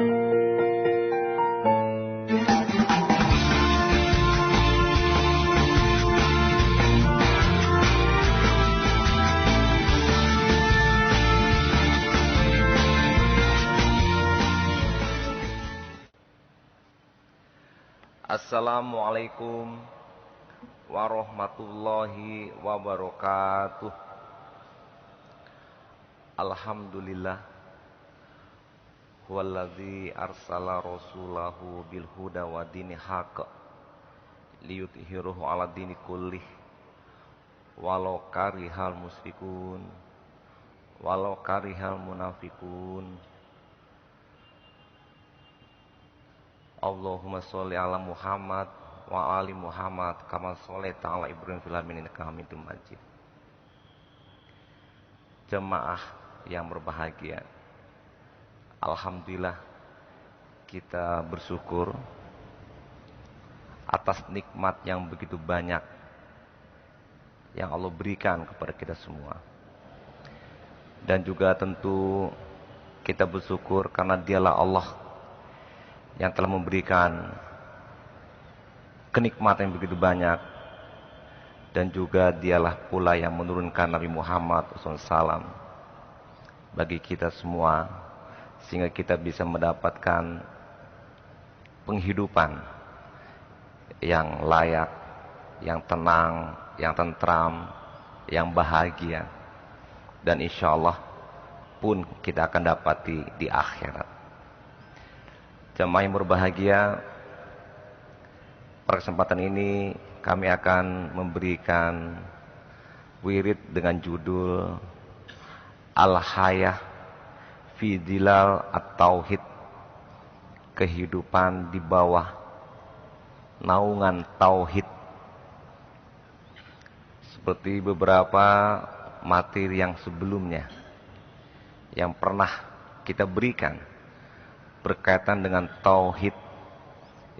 Assalamualaikum warahmatullahi wabarakatuh. Alhamdulillah huwallazi arsala rasulahu bil huda wa dini haqq liyudhhirahu 'ala dini kullih walau karihal musyrikun walau karihal munafiqun. Allahumma sholli ala Muhammad wa ali Muhammad kama sholaita ala Ibrahim fil alamin innaka Hamidum Majid. Jemaah yang berbahagia, alhamdulillah kita bersyukur atas nikmat yang begitu banyak yang Allah berikan kepada kita semua. Dan juga tentu kita bersyukur karena Dialah Allah yang telah memberikan kenikmatan yang begitu banyak, dan juga Dialah pula yang menurunkan Nabi Muhammad SAW bagi kita semua, sehingga kita bisa mendapatkan penghidupan yang layak, yang tenang, yang tentram, yang bahagia, dan insya Allah pun kita akan dapati di akhirat. Jemaah yang berbahagia, pada kesempatan ini kami akan memberikan wirid dengan judul Al-Hayah fi Dhilal At-Tauhid, kehidupan di bawah naungan tauhid. Seperti beberapa materi yang sebelumnya yang pernah kita berikan berkaitan dengan tauhid,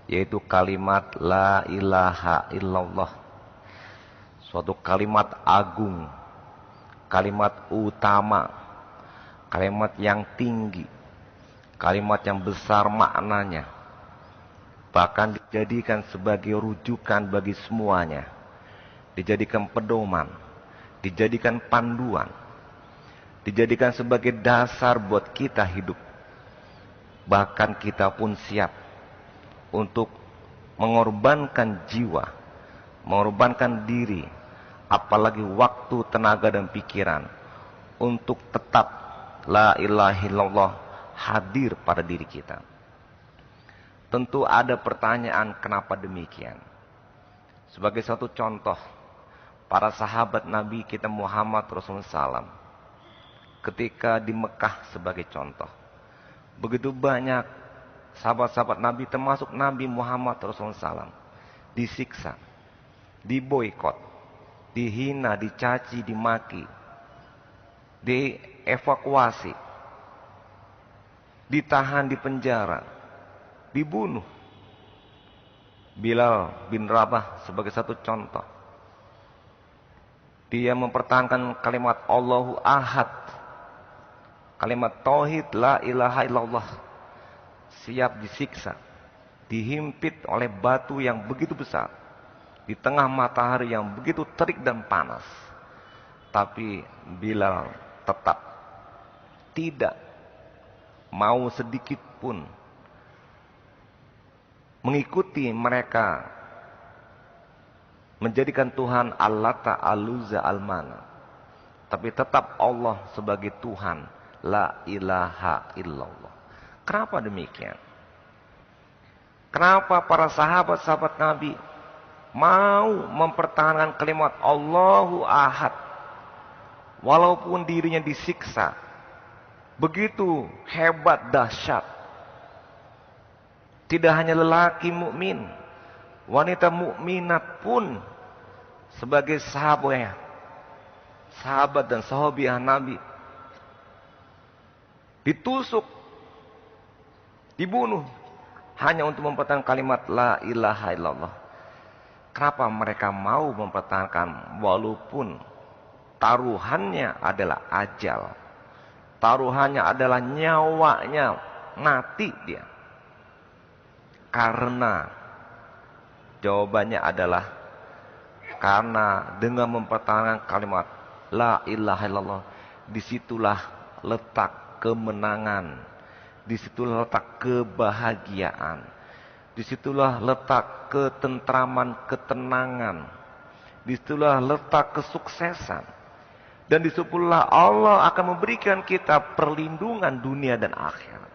yaitu kalimat la ilaha illallah, suatu kalimat agung, kalimat utama, kalimat yang tinggi, kalimat yang besar maknanya, bahkan dijadikan sebagai rujukan bagi semuanya, dijadikan pedoman, dijadikan panduan, dijadikan sebagai dasar buat kita hidup. Bahkan kita pun siap untuk mengorbankan jiwa, mengorbankan diri, apalagi waktu, tenaga, dan pikiran untuk tetap la ilaha illallah hadir pada diri kita. Tentu ada pertanyaan kenapa demikian. Sebagai satu contoh, para sahabat Nabi kita Muhammad Rasulullah SAW ketika di Mekah sebagai contoh, begitu banyak sahabat-sahabat Nabi termasuk Nabi Muhammad Rasulullah SAW disiksa, diboikot, dihina, dicaci, dimaki, dievakuasi, ditahan di penjara, dibunuh. Bilal bin Rabah sebagai satu contoh, dia mempertahankan kalimat Allahu Ahad, kalimat tauhid la ilaha illallah, siap disiksa, dihimpit oleh batu yang begitu besar, di tengah matahari yang begitu terik dan panas. Tapi Bilal tetap tidak mau sedikit pun mengikuti mereka, menjadikan Tuhan Al-Lata, Al-Uzza, Al-Mana, tapi tetap Allah sebagai Tuhan. La ilaha illallah. Kenapa demikian? Kenapa para sahabat-sahabat Nabi mau mempertahankan kalimat Allahu Ahad walaupun dirinya disiksa begitu hebat, dahsyat? Tidak hanya lelaki mukmin, wanita mukminat pun sebagai sahabat dan sahabiah Nabi ditusuk, dibunuh hanya untuk mempertahankan kalimat la ilaha illallah. Kenapa mereka mau mempertahankan walaupun taruhannya adalah ajal, taruhannya adalah nyawanya mati dia. Karena jawabannya adalah karena dengan mempertahankan kalimat la ilaha illallah, disitulah letak kemenangan, disitulah letak kebahagiaan, disitulah letak ketentraman, ketenangan, disitulah letak kesuksesan. Dan disitulah Allah akan memberikan kita perlindungan dunia dan akhirat.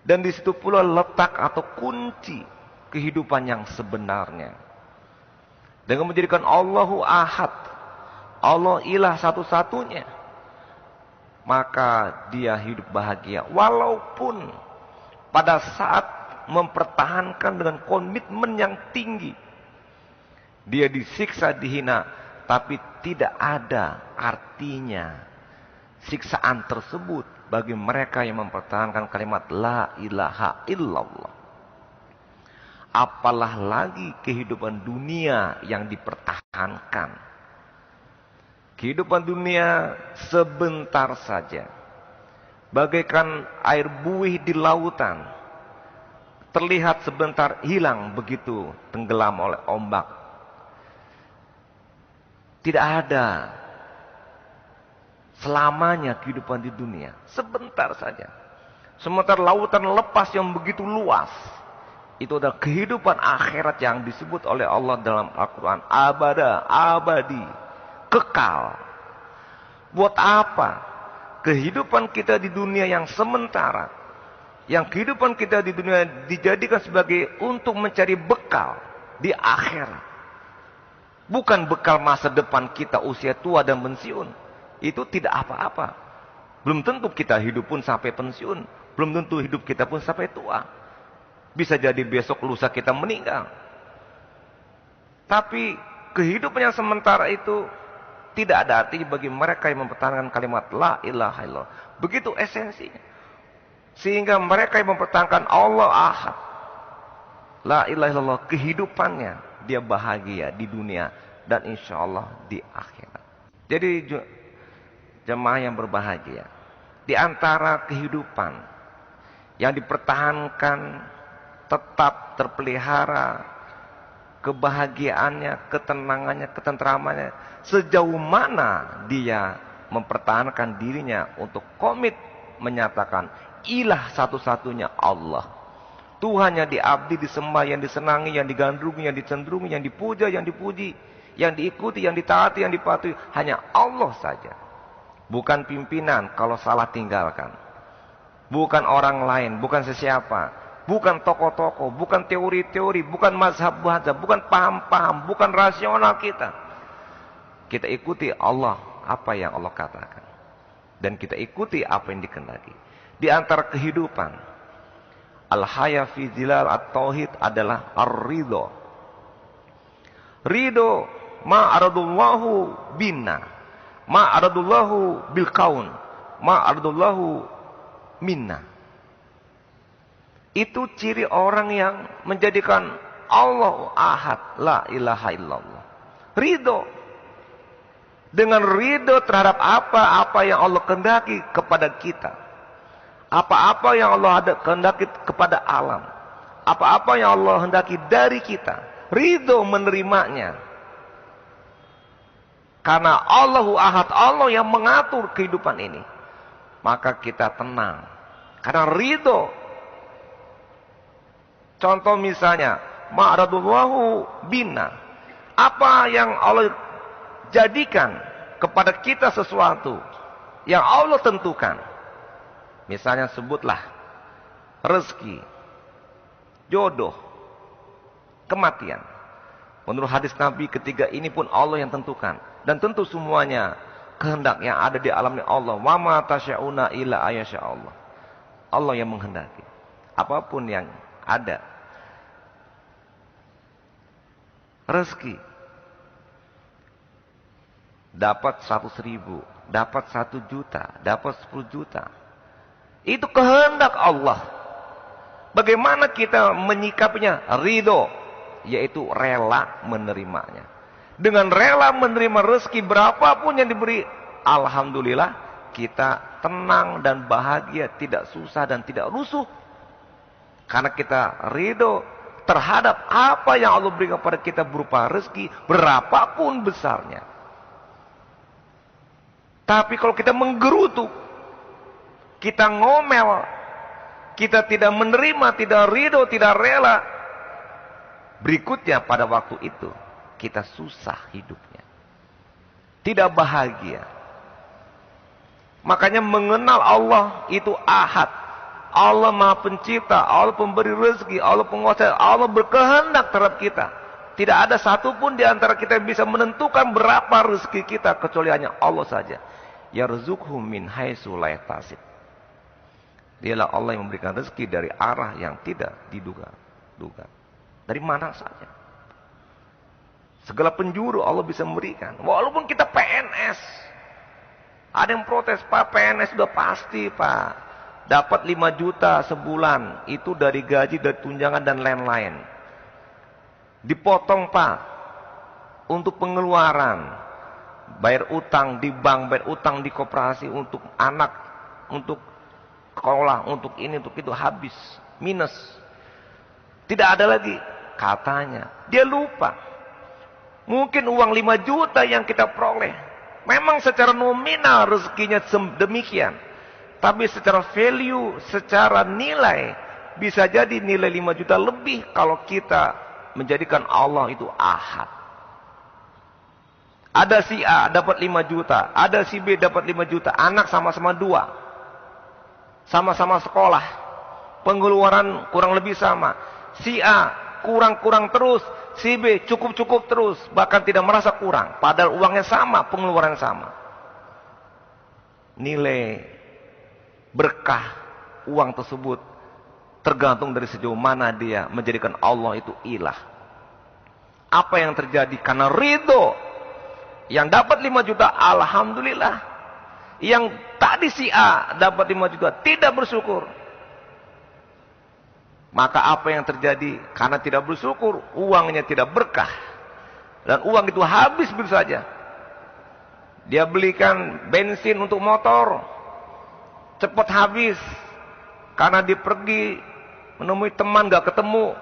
Dan disitu pula letak atau kunci kehidupan yang sebenarnya. Dengan menjadikan Allahu Ahad, Allah ilah satu-satunya, maka dia hidup bahagia. Walaupun pada saat mempertahankan dengan komitmen yang tinggi, dia disiksa, dihina, tapi tidak ada artinya siksaan tersebut bagi mereka yang mempertahankan kalimat la ilaha illallah. Apalah lagi kehidupan dunia yang dipertahankan. Kehidupan dunia sebentar saja, bagaikan air buih di lautan, terlihat sebentar, hilang begitu tenggelam oleh ombak. Tidak ada selamanya kehidupan di dunia, sebentar saja. Sementara lautan lepas yang begitu luas, itu adalah kehidupan akhirat yang disebut oleh Allah dalam Al-Quran. Abadi, kekal. Buat apa kehidupan kita di dunia yang sementara, yang kehidupan kita di dunia dijadikan sebagai untuk mencari bekal di akhirat, bukan bekal masa depan kita usia tua dan pensiun. Itu tidak apa-apa. Belum tentu kita hidup pun sampai pensiun. Belum tentu hidup kita pun sampai tua. Bisa jadi besok lusa kita meninggal. Tapi kehidupan yang sementara itu tidak ada arti bagi mereka yang mempertahankan kalimat la ilaha illallah. Begitu esensinya. Sehingga mereka yang mempertahankan Allah Ahad, la ilaha illallah, kehidupannya dia bahagia di dunia dan insya Allah di akhirat. Jadi jemaah yang berbahagia, di antara kehidupan yang dipertahankan tetap terpelihara kebahagiaannya, ketenangannya, ketentramannya, sejauh mana dia mempertahankan dirinya untuk komit menyatakan ilah satu-satunya Allah, Tuhan yang diabdi, disembah, yang disenangi, yang digandrungi, yang dicenderungi, yang dipuja, yang dipuji, yang diikuti, yang ditaati, yang dipatuhi, hanya Allah saja. Bukan pimpinan, kalau salah tinggalkan. Bukan orang lain, bukan sesiapa. Bukan tokoh-tokoh, bukan teori-teori, bukan mazhab-mazhab, bukan paham-paham, bukan rasional kita. Kita ikuti Allah, apa yang Allah katakan. Dan kita ikuti apa yang dikehendaki. Di antara kehidupan, al-haya fi zilal at-tauhid adalah ar-ridho. Ridho ma aradullahu bina. Ma aradullahu bil kaun, ma aradullahu minna. Itu ciri orang yang menjadikan Allah Ahad, la ilaha illallah. Ridho. Dengan ridho terhadap apa-apa yang Allah kehendaki kepada kita. Apa-apa yang Allah kehendaki kepada alam. Apa-apa yang Allah hendaki dari kita. Ridho menerimanya. Karena Allahu Ahad, Allah yang mengatur kehidupan ini. Maka kita tenang. Karena ridho. Contoh misalnya, ma'radullahu bina. Apa yang Allah jadikan kepada kita sesuatu yang Allah tentukan. Misalnya sebutlah rezeki, jodoh, kematian. Menurut hadis Nabi, ketiga ini pun Allah yang tentukan. Dan tentu semuanya kehendak yang ada di alamnya Allah. Wa ma tasya'una illa ayyasha Allah. Allah yang menghendaki. Apapun yang ada. Rezeki. Dapat 100.000. Dapat 1 juta. Dapat 10 juta. Itu kehendak Allah. Bagaimana kita menyikapinya? Ridho. Yaitu rela menerimanya. Dengan rela menerima rezeki berapapun yang diberi, alhamdulillah kita tenang dan bahagia, tidak susah dan tidak rusuh. Karena kita ridho terhadap apa yang Allah berikan kepada kita berupa rezeki, berapapun besarnya. Tapi kalau kita menggerutu, kita ngomel, kita tidak menerima, tidak ridho, tidak rela, berikutnya pada waktu itu kita susah hidupnya, tidak bahagia. Makanya mengenal Allah itu ahad. Allah Maha Pencipta, Allah pemberi rezeki, Allah penguasa, Allah berkehendak terhadap kita. Tidak ada satupun di antara kita yang bisa menentukan berapa rezeki kita kecuali hanya Allah saja. Yarzuqhum min haitsu la yahtasib. Dialah Allah yang memberikan rezeki dari arah yang tidak diduga-duga. Dari mana saja. Segala penjuru Allah bisa memberikan. Walaupun kita PNS. Ada yang protes, Pak, PNS sudah pasti, Pak. Dapat 5 juta sebulan. Itu dari gaji, dari tunjangan dan lain-lain. Dipotong, Pak. Untuk pengeluaran. Bayar utang di bank, bayar utang di koperasi. Untuk anak, untuk sekolah, untuk ini, untuk itu, habis, minus. Tidak ada lagi, katanya. Dia lupa. Mungkin uang 5 juta yang kita peroleh, memang secara nominal rezekinya demikian. Tapi secara value, secara nilai, bisa jadi nilai 5 juta lebih kalau kita menjadikan Allah itu ahad. Ada si A dapat 5 juta, ada si B dapat 5 juta, anak sama-sama 2. Sama-sama sekolah, pengeluaran kurang lebih sama. Si A kurang-kurang terus, si B cukup-cukup terus, bahkan tidak merasa kurang. Padahal uangnya sama, pengeluaran sama. Nilai berkah uang tersebut tergantung dari sejauh mana dia menjadikan Allah itu ilah. Apa yang terjadi? Karena ridho. Yang dapat 5 juta, alhamdulillah. Yang tadi si A dapat 5 juta, tidak bersyukur. Maka apa yang terjadi? Karena tidak bersyukur, uangnya tidak berkah. Dan uang itu habis begitu saja. Dia belikan bensin untuk motor, cepat habis. Karena dia pergi menemui teman, gak ketemu.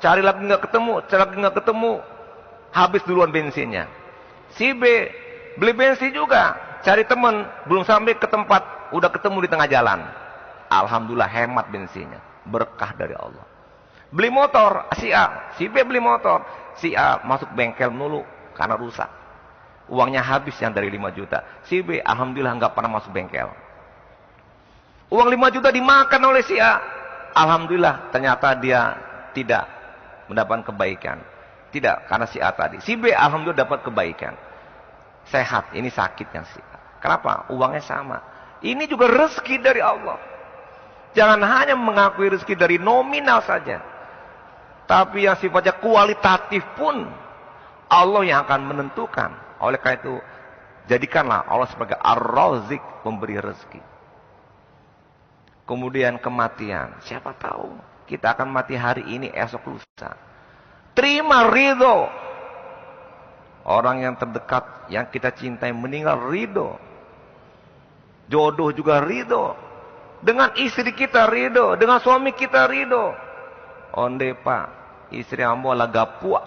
Cari lagi gak ketemu, cari lagi gak ketemu. Habis duluan bensinnya. Si B beli bensin juga. Cari teman, belum sampai ke tempat, udah ketemu di tengah jalan. Alhamdulillah hemat bensinnya. Berkah dari Allah. Beli motor, si A. Si B beli motor. Si A masuk bengkel dulu karena rusak. Uangnya habis yang dari 5 juta. Si B, alhamdulillah nggak pernah masuk bengkel. Uang 5 juta dimakan oleh si A. Alhamdulillah ternyata dia tidak mendapatkan kebaikan. Tidak, karena si A tadi. Si B, alhamdulillah dapat kebaikan. Sehat, ini sakitnya si A. Kenapa? Uangnya sama. Ini juga rezeki dari Allah. Jangan hanya mengakui rezeki dari nominal saja. Tapi yang sifatnya kualitatif pun Allah yang akan menentukan. Oleh karena itu, jadikanlah Allah sebagai Ar-Razik, pemberi rezeki. Kemudian kematian. Siapa tahu kita akan mati hari ini, esok lusa. Terima ridho. Orang yang terdekat, yang kita cintai meninggal, ridho. Jodoh juga ridho. Dengan istri kita ridho. Dengan suami kita ridho. Onde pak, istri ambo laga puak.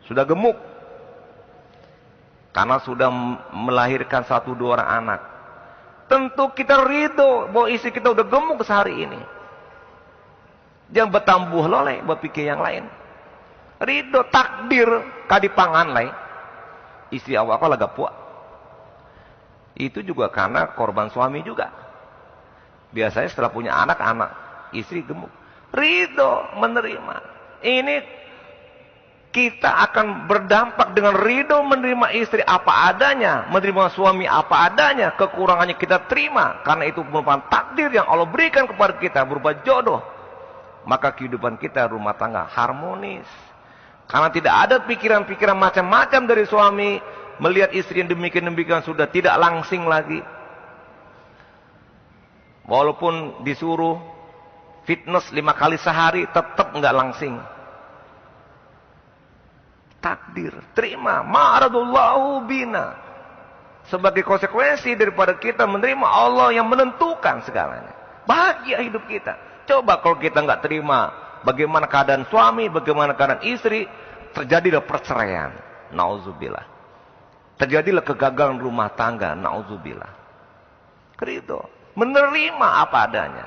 Sudah gemuk. Karena sudah melahirkan 1-2 orang anak. Tentu kita ridho bahwa istri kita udah gemuk sehari ini. Jangan bertambuh loleh, berpikir yang lain. Ridho takdir kadipangan lain. Istri awak laga puak. Itu juga karena korban suami juga. Biasanya setelah punya anak istri gemuk. Ridho menerima. Ini kita akan berdampak dengan ridho menerima istri apa adanya, menerima suami apa adanya. Kekurangannya kita terima, karena itu merupakan takdir yang Allah berikan kepada kita berupa jodoh. Maka kehidupan kita rumah tangga harmonis. Karena tidak ada pikiran-pikiran macam-macam dari suami. Melihat istri yang demikian-demikian sudah tidak langsing lagi. Walaupun disuruh fitness 5 kali sehari, tetap enggak langsing. Takdir, terima. Ma'aradullahu bina. Sebagai konsekuensi daripada kita menerima Allah yang menentukan segalanya. Bahagia hidup kita. Coba kalau kita nggak terima bagaimana keadaan suami, bagaimana keadaan istri, terjadilah perceraian. Nauzubillah. Terjadilah kegagalan rumah tangga. Nauzubillah. Ridho. Menerima apa adanya.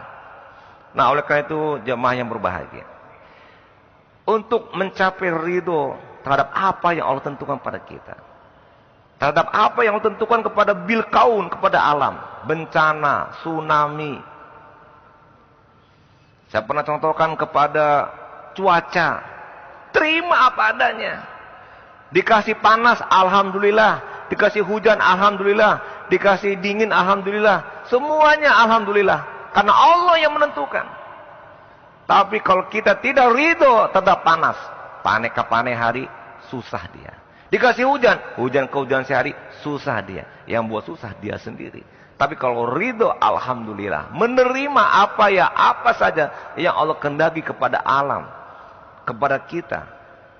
Nah, oleh karena itu jemaah yang berbahagia. Untuk mencapai ridho terhadap apa yang Allah tentukan pada kita. Terhadap apa yang Allah tentukan kepada bil kaun, kepada alam. Bencana, tsunami. Saya pernah contohkan kepada cuaca. Terima apa adanya. Dikasih panas, alhamdulillah. Dikasih hujan, alhamdulillah. Dikasih dingin, alhamdulillah. Semuanya alhamdulillah. Karena Allah yang menentukan. Tapi kalau kita tidak ridho terhadap panas. Panen ke panen hari, susah dia. Dikasih hujan, hujan ke hujan sehari, susah dia. Yang buat susah dia sendiri. Tapi kalau ridho, alhamdulillah. Menerima apa saja yang Allah kehendaki kepada alam. Kepada kita.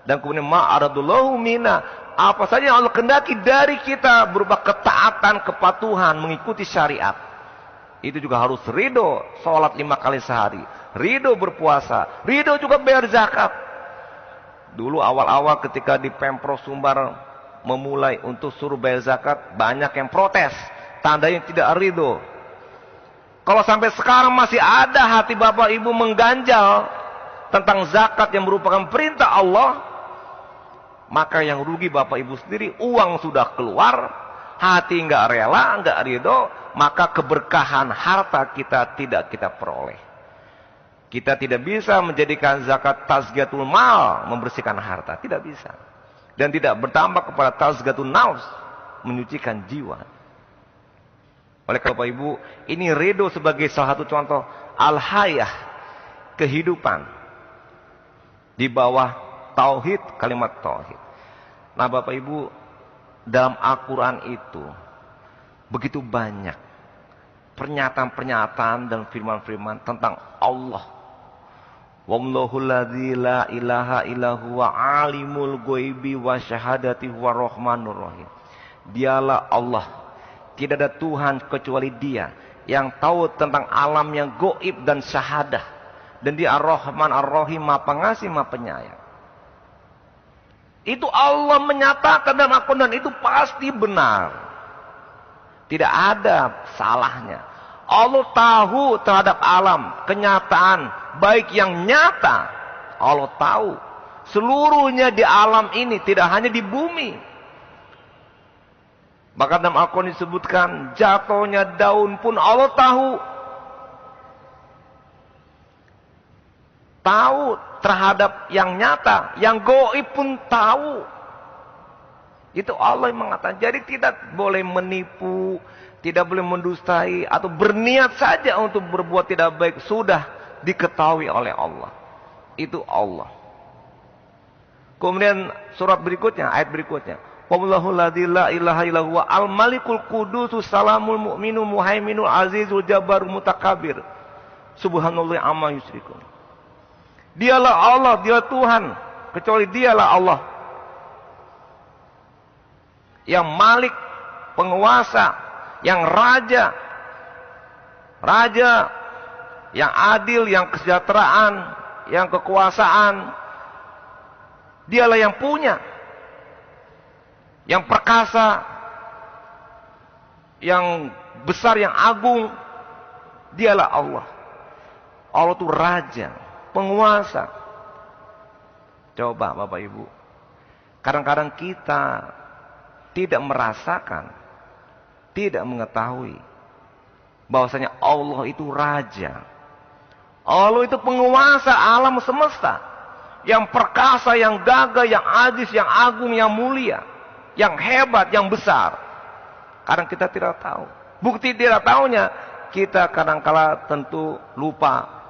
Dan kemudian ma'aradullahu mina. Apa saja yang Allah kehendaki dari kita berupa ketaatan, kepatuhan, mengikuti syariat. Itu juga harus ridho. Sholat 5 kali sehari. Ridho berpuasa. Ridho juga bayar zakat. Dulu awal-awal ketika di Pemprov Sumbar memulai untuk suruh bayar zakat. Banyak yang protes. Tandanya tidak ridho. Kalau sampai sekarang masih ada hati bapak ibu mengganjal tentang zakat yang merupakan perintah Allah, maka yang rugi bapak ibu sendiri. Uang sudah keluar, hati nggak rela, nggak ridho, maka keberkahan harta kita tidak kita peroleh. Kita tidak bisa menjadikan zakat tazkiyatul mal, membersihkan harta, tidak bisa. Dan tidak bertambah kepada tazkiyatun nafs, menyucikan jiwa. Oleh karena Bapak Ibu, ini ridho sebagai salah satu contoh al-hayah, kehidupan di bawah tauhid, kalimat tauhid. Nah Bapak Ibu, dalam Al-Quran itu begitu banyak pernyataan-pernyataan dan firman-firman tentang Allah. Wallahul ladzi la ilaha illa huwa alimul ghaibi wasyahadati huwa rahmanur rahim. Dialah Allah. Tidak ada Tuhan kecuali Dia yang tahu tentang alam yang gaib dan syahadah. Dan Dia Ar-Rahman Ar-Rahim, Maha Pengasih, Maha Penyayang. Itu Allah menyatakan dalam Al-Quran, dan itu pasti benar. Tidak ada salahnya. Allah tahu terhadap alam, kenyataan, baik yang nyata. Allah tahu. Seluruhnya di alam ini, tidak hanya di bumi. Bahkan dalam Al-Quran disebutkan, jatuhnya daun pun Allah tahu. Tahu terhadap yang nyata, yang gaib pun tahu. Itu Allah yang mengatakan. Jadi tidak boleh menipu, tidak boleh mendustai, atau berniat saja untuk berbuat tidak baik. Sudah diketahui oleh Allah. Itu Allah. Kemudian surat berikutnya, ayat berikutnya. Wallahul ladzi la ilaha illa huwa al-malikul qudusus salamul mu'minul muhaiminul azizul jabbarul mutakabbir. Subhanallah amma yusyrikun. Dialah Allah, Dia Tuhan, kecuali Dialah Allah. Yang Malik, penguasa, yang Raja. Raja yang adil, yang kesejahteraan, yang kekuasaan. Dialah yang punya. Yang perkasa, yang besar, yang agung, Dialah Allah. Allah itu Raja, penguasa. Coba Bapak Ibu, kadang-kadang kita tidak merasakan, tidak mengetahui bahwasanya Allah itu Raja. Allah itu penguasa alam semesta, yang perkasa, yang gagah, yang aziz, yang agung, yang mulia, yang hebat, yang besar. Kadang kita tidak tahu. Bukti tidak tahunya, kita kadang-kala tentu lupa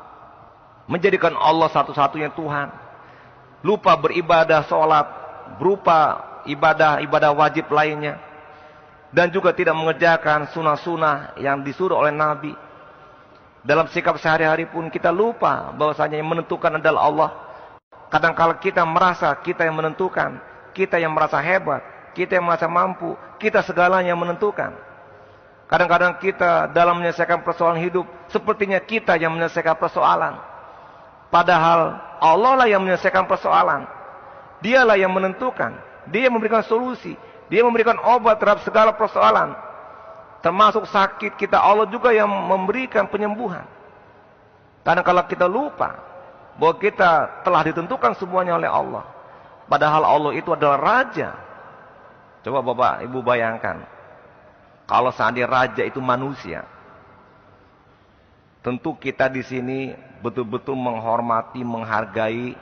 menjadikan Allah satu-satunya Tuhan. Lupa beribadah sholat, berupa ibadah wajib lainnya. Dan juga tidak mengerjakan sunnah-sunnah yang disuruh oleh Nabi. Dalam sikap sehari-hari pun kita lupa bahwasanya yang menentukan adalah Allah. Kadang-kala kita merasa kita yang menentukan, kita yang merasa hebat, kita yang merasa mampu, kita segalanya yang menentukan. Kadang-kadang kita dalam menyelesaikan persoalan hidup, sepertinya kita yang menyelesaikan persoalan. Padahal Allah lah yang menyelesaikan persoalan. Dialah yang menentukan. Dia yang memberikan solusi. Dia memberikan obat terhadap segala persoalan. Termasuk sakit kita, Allah juga yang memberikan penyembuhan. Kadang-kadang kita lupa bahwa kita telah ditentukan semuanya oleh Allah. Padahal Allah itu adalah Raja. Coba Bapak Ibu bayangkan. Kalau seandainya Raja itu manusia. Tentu kita di sini betul-betul menghormati, menghargai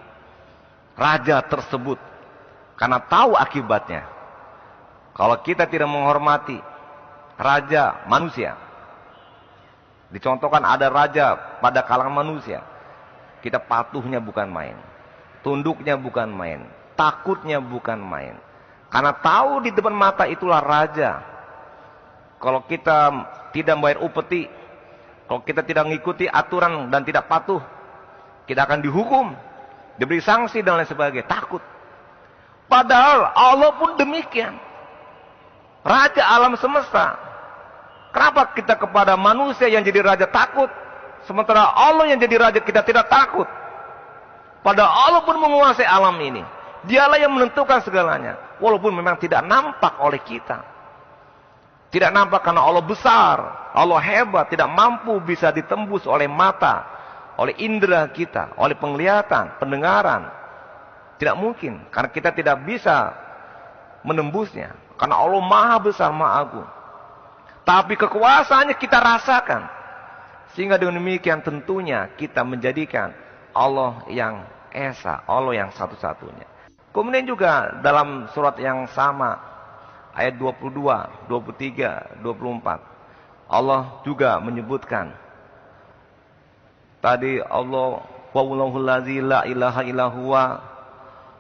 Raja tersebut. Karena tahu akibatnya. Kalau kita tidak menghormati Raja manusia. Dicontohkan ada Raja pada kalangan manusia. Kita patuhnya bukan main. Tunduknya bukan main. Takutnya bukan main. Karena tahu di depan mata itulah Raja. Kalau kita tidak membayar upeti, kalau kita tidak mengikuti aturan dan tidak patuh, kita akan dihukum, diberi sanksi dan lain sebagainya. Takut. Padahal Allah pun demikian. Raja alam semesta. Kenapa kita kepada manusia yang jadi raja takut? Sementara Allah yang jadi raja kita tidak takut. Padahal Allah pun menguasai alam ini. Dialah yang menentukan segalanya. Walaupun memang tidak nampak oleh kita. Tidak nampak karena Allah besar. Allah hebat. Tidak mampu bisa ditembus oleh mata. Oleh indera kita. Oleh penglihatan, pendengaran. Tidak mungkin. Karena kita tidak bisa menembusnya. Karena Allah maha besar, maha agung. Tapi kekuasaannya kita rasakan. Sehingga dengan demikian tentunya kita menjadikan Allah yang esa. Allah yang satu-satunya. Kemudian juga dalam surat yang sama. Ayat 22, 23, 24. Allah juga menyebutkan. Tadi Allah. Wallahul ladzi la ilaha illahuwa.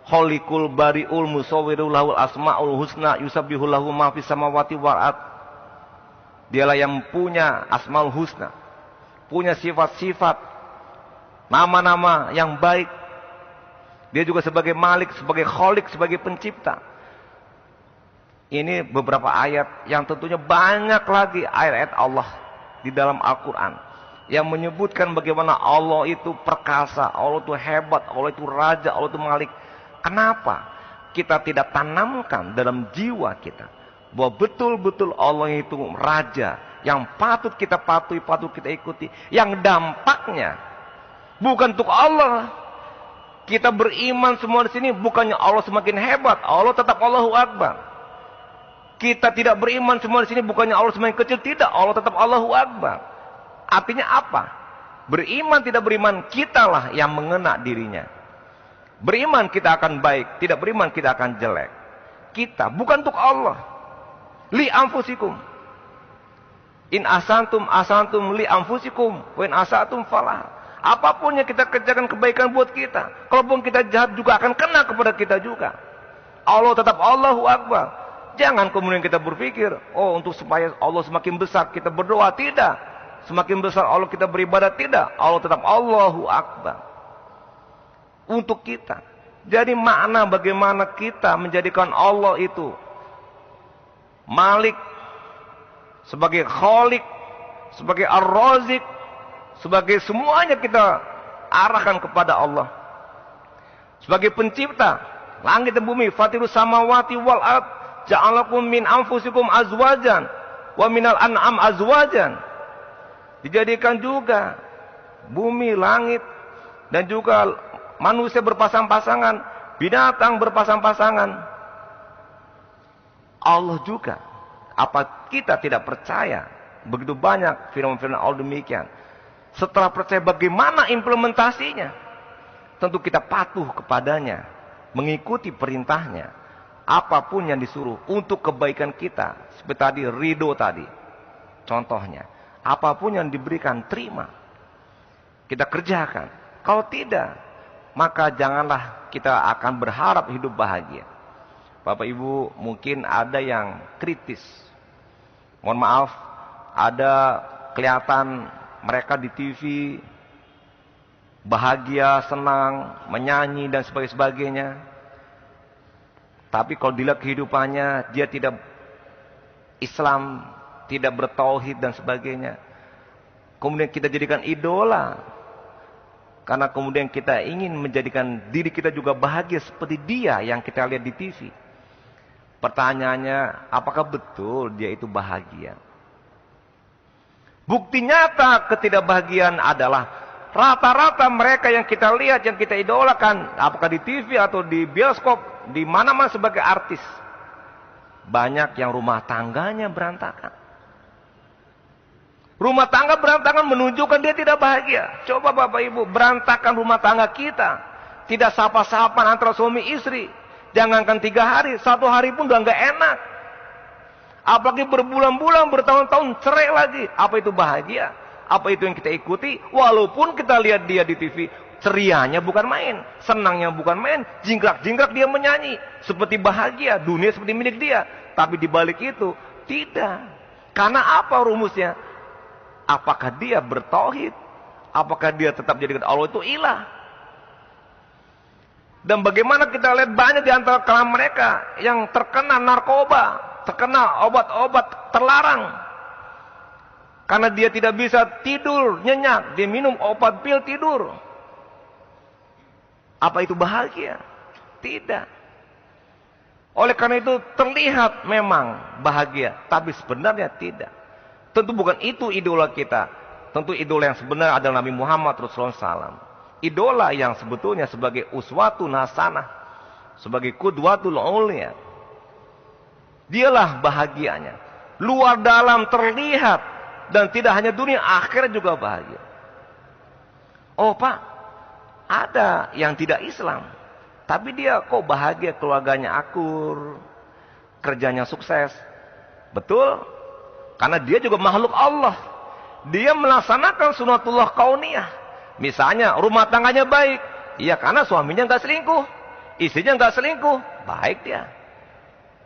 Kholikul bari'ul musawwirul lahul asma'ul husna. Yusabbihu lahu ma fis samawati wal ard. Dialah yang punya asmaul husna. Punya sifat-sifat. Nama-nama yang baik. Dia juga sebagai malik, sebagai kholik, sebagai pencipta. Ini beberapa ayat yang tentunya banyak lagi ayat-ayat Allah di dalam Al-Quran. Yang menyebutkan bagaimana Allah itu perkasa, Allah itu hebat, Allah itu raja, Allah itu malik. Kenapa kita tidak tanamkan dalam jiwa kita bahwa betul-betul Allah itu raja yang patut kita patuhi, patut kita ikuti, yang dampaknya bukan untuk Allah. Kita beriman semua di sini bukannya Allah semakin hebat, Allah tetap Allahu Akbar. Kita tidak beriman semua di sini bukannya Allah semakin kecil, tidak, Allah tetap Allahu Akbar. Artinya apa? Beriman tidak beriman kitalah yang mengena dirinya. Beriman kita akan baik, tidak beriman kita akan jelek. Kita bukan untuk Allah. Li anfusikum. In asantum asantum li anfusikum, wa in asatum falah. Apapun yang kita kerjakan kebaikan buat kita. Kalaupun kita jahat juga akan kena kepada kita juga. Allah tetap Allahu Akbar. Jangan kemudian kita berpikir, oh untuk supaya Allah semakin besar kita berdoa, tidak. Semakin besar Allah kita beribadah, tidak. Allah tetap Allahu Akbar. Untuk kita. Jadi makna bagaimana kita menjadikan Allah itu Malik, sebagai Khalik, sebagai Ar-Razik, sebagai semuanya kita arahkan kepada Allah. Sebagai pencipta langit dan bumi, fatirus samawati wal ard, ja'alakum min anfusikum azwajan wa minal an'am azwajan. Dijadikan juga bumi, langit dan juga manusia berpasang-pasangan, binatang berpasang-pasangan. Allah juga. Apa kita tidak percaya? Begitu banyak firman-firman Allah demikian. Setelah percaya bagaimana implementasinya, tentu kita patuh kepadanya, mengikuti perintahnya. Apapun yang disuruh untuk kebaikan kita. Seperti tadi, ridho tadi. Contohnya. Apapun yang diberikan, terima. Kita kerjakan. Kalau tidak, maka janganlah kita akan berharap hidup bahagia. Bapak Ibu, mungkin ada yang kritis. Mohon maaf, ada kelihatan mereka di TV bahagia, senang, menyanyi dan sebagainya. Tapi kalau dilihat kehidupannya, dia tidak Islam, tidak bertauhid dan sebagainya. Kemudian kita jadikan idola. Karena kemudian kita ingin menjadikan diri kita juga bahagia seperti dia yang kita lihat di TV. Pertanyaannya, apakah betul dia itu bahagia? Bukti nyata ketidakbahagiaan adalah rata-rata mereka yang kita lihat, yang kita idolakan, apakah di TV atau di bioskop, di mana-mana sebagai artis, banyak yang rumah tangganya berantakan. Rumah tangga berantakan menunjukkan dia tidak bahagia. Coba Bapak Ibu, berantakan rumah tangga kita. Tidak sapa-sapan antara suami istri. Jangankan 3 hari, 1 hari pun udah nggak enak. Apalagi berbulan-bulan, bertahun-tahun cerai lagi. Apa itu bahagia? Apa itu yang kita ikuti? Walaupun kita lihat dia di TV, cerianya bukan main, senangnya bukan main, jingkrak-jingkrak dia menyanyi, seperti bahagia, dunia seperti milik dia. Tapi di balik itu, tidak. Karena apa rumusnya? Apakah dia bertauhid? Apakah dia tetap jadikan Allah itu ilah? Dan bagaimana kita lihat banyak di antara kalangan mereka yang terkena narkoba, terkena obat-obat terlarang. Karena dia tidak bisa tidur nyenyak, dia minum obat pil tidur. Apa itu bahagia? Tidak. Oleh karena itu terlihat memang bahagia, tapi sebenarnya tidak. Tentu bukan itu idola kita. Tentu idola yang sebenarnya adalah Nabi Muhammad Rasulullah SAW. Idola yang sebetulnya sebagai uswatun hasanah, sebagai qudwatul ulia. Dialah bahagianya. Luar dalam terlihat, dan tidak hanya dunia, akhirat juga bahagia. Oh Pak, ada yang tidak Islam, tapi dia kok bahagia, keluarganya akur, kerjanya sukses. Betul, karena dia juga makhluk Allah. Dia melaksanakan sunatullah kauniyah. Misalnya rumah tangganya baik, iya karena suaminya nggak selingkuh, istrinya nggak selingkuh, baik dia.